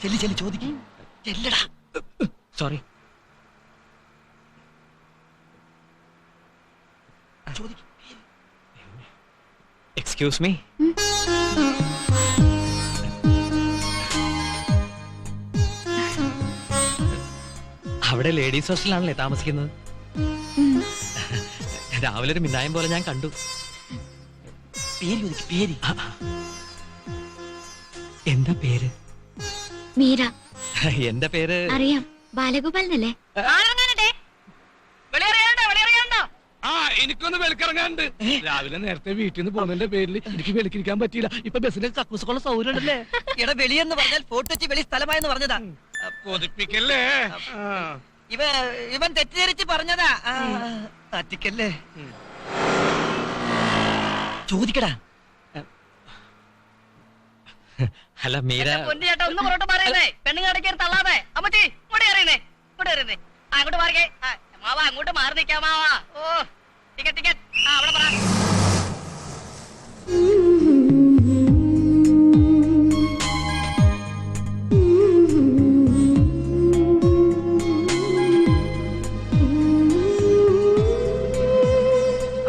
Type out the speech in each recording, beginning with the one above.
ചെല്ലി ചെല്ലി ചോദിക്കും. ചെല്ലടാ. സോറി. Excuse me. അവിടെ ലേഡീസ് ഹോസ്റ്റലാണല്ലേ താമസിക്കുന്നത്? രാവിലെ ഒരു മിന്നായം പോലെ ഞാൻ കണ്ടു. പേര് ചോദിക്കും. പേര് എന്താ പേര്? മീര. എന്റെ പേര് അറിയാം, ബാലഗോപാലനല്ലേ? എനിക്കൊന്ന് വെളിക്കിറങ്ങാണ്ട്. രാവിലെ നേരത്തെ വീട്ടിൽ നിന്ന് പോകുന്നതിന്റെ പേരിൽ എനിക്ക് വെളിക്കിരിക്കാൻ പറ്റിയില്ല. ഇപ്പൊ ബസ്സിന്റെ കക്കൂസുള്ള സൗകര്യം ഉണ്ടല്ലേ? എടാ, വെളിയെന്ന് പറഞ്ഞാൽ ഫോർട്ട് കൊച്ചി വെളി സ്ഥലമായെന്ന് പറഞ്ഞതാ. കൊതിപ്പിക്കല്ലേ? ഇവൻ തെറ്റിദ്ധരിച്ച് പറഞ്ഞതാ. പറ്റിക്കല്ലേ? ചോദിക്കടാ. അല്ല മീര. ചേട്ടാ ഒന്ന് പുറോട്ട് പറയുന്നേ, പെണ്ണുങ്ങടക്കി തള്ളാതെ. അമ്മച്ചി ഇങ്ങോട്ട് കയറിയുന്നേ, ഇങ്ങോട്ട് കയറുന്നേ. അങ്ങോട്ട് മാറിക്കേ മാവാ, അങ്ങോട്ട് മാറി നിൽക്കാം മാവാ. ഓ ടിക്കറ്റ് ടിക്കറ്റ്. അവിടെ പറ.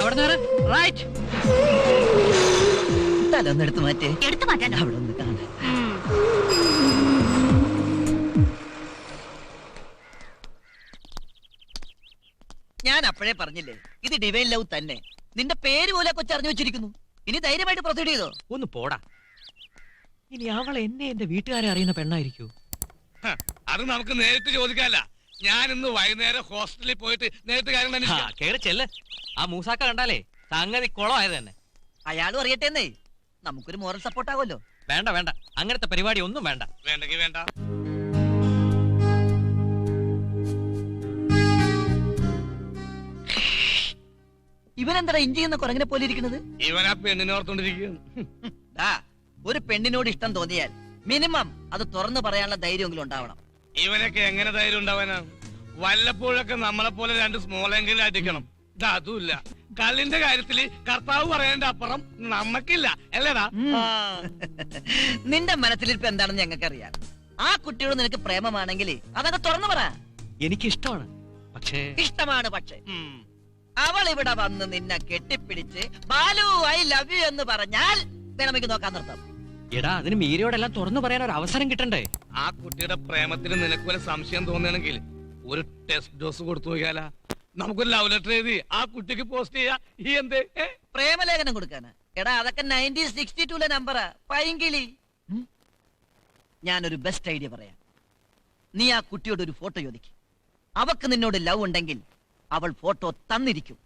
അവിടെ റൈറ്റ്. തലൊന്നെടുത്ത് മാറ്റേ. എടുത്തു മാറ്റാൻ അവിടെ ഒന്ന് കാണാൻ. ഞാൻ അപ്പോഴേ പറഞ്ഞില്ലേ, ഇത് ഡിവൈൻ ലവ് തന്നെ. നിന്റെ പേര് പോലെ കൊച്ചറിഞ്ഞു വെച്ചിരിക്കുന്നു. ഇനി ധൈര്യമായിട്ട് പ്രൊസീഡ് ചെയ്തോ. ഒന്ന് പോടാ. ഇനി അവൾ എന്നെ എന്റെ വീട്ടുകാരെ അറിയുന്ന പെണ്ണായിരിക്കൂ? അത് നമുക്ക് നേരിട്ട് ചോദിക്കാല്ല. ഞാൻ ഇന്ന് വൈകുന്നേരം ഹോസ്റ്റലിൽ പോയിട്ട് നേരിട്ട് കാര്യം കേറി ചെല്ല്. ആ മൂസാക്ക കണ്ടാലേ സംഗതി കുളമായത് തന്നെ. അയാളും അറിയട്ടെന്നേ, നമുക്കൊരു മോറൽ സപ്പോർട്ട് ആവുമല്ലോ. വേണ്ട വേണ്ട, അങ്ങനത്തെ പരിപാടി ഒന്നും വേണ്ട. വേണ്ടെങ്കിൽ വേണ്ട. ഇവനെന്താ ഇഞ്ചി എന്ന കുരങ്ങനെ പോലെ ഇരിക്കുന്നത്? ഇവനാ പെണ്ണിനോർത്തോണ്ടിരിക്കുന്നു. ഒരു പെണ്ണിനോട് ഇഷ്ടം തോന്നിയാൽ മിനിമം അത് തുറന്നു പറയാനുള്ള ധൈര്യമെങ്കിലും ഉണ്ടാവണം. ഇവനൊക്കെ എങ്ങനെ ധൈര്യം ഉണ്ടാവാനാ? വല്ലപ്പോഴൊക്കെ നമ്മളെ പോലെ രണ്ട് സ്മോളെങ്കിലും അടിക്കണം. അതുമില്ല. കള്ളിന്റെ കാര്യത്തില് കർത്താവ് പറയേണ്ട അപ്പുറം നമ്മക്കില്ല അല്ലേടാ? നിന്റെ മനസ്സിലിരിപ്പ് എന്താണെന്ന് ഞങ്ങൾക്കറിയാം. ആ കുട്ടിയോട് നിനക്ക് പ്രേമമാണെങ്കിൽ അതൊക്കെ തുറന്നു പറ. എനിക്കിഷ്ടമാണ്. പക്ഷേ ഇഷ്ടമാണ്, പക്ഷേ അവൾ ഇവിടെ വന്ന് നിന്നെ കെട്ടിപ്പിടിച്ച് ബാലു ഐ ലവ് യു എന്ന് പറഞ്ഞാൽ വേണമെങ്കിൽ നോക്കാൻ നിർത്താം. എടാ, അതിന് മീരയോടെല്ലാം തുറന്നു പറയാൻ ഒരു അവസരം കിട്ടണ്ടേ? ആ കുട്ടിയുടെ പ്രേമത്തിന് നിനക്ക് പോലെ സംശയം തോന്നുകയാണെങ്കിൽ ഒരു ടെസ്റ്റ് ഡോസ് കൊടുത്തു നോക്കിയാലാ? നമുക്കൊരു ലവ് ലെറ്റർ എഴുതി ആ കുട്ടിക്ക് പോസ്റ്റ് ചെയ്യാ. ഈ എന്തേ പ്രേമലേഖനം കൊടുക്കാനാ? എടാ, അതൊക്കെ 1962 നമ്പറാ, പൈങ്കിളി. ഞാനൊരു ബെസ്റ്റ് ഐഡിയ പറയാം. നീ ആ കുട്ടിയോട് ഒരു ഫോട്ടോ ചോദിക്കും. അവക്ക് നിന്നോട് ലവ് ഉണ്ടെങ്കിൽ അവൾ ഫോട്ടോ തന്നിരിക്കും.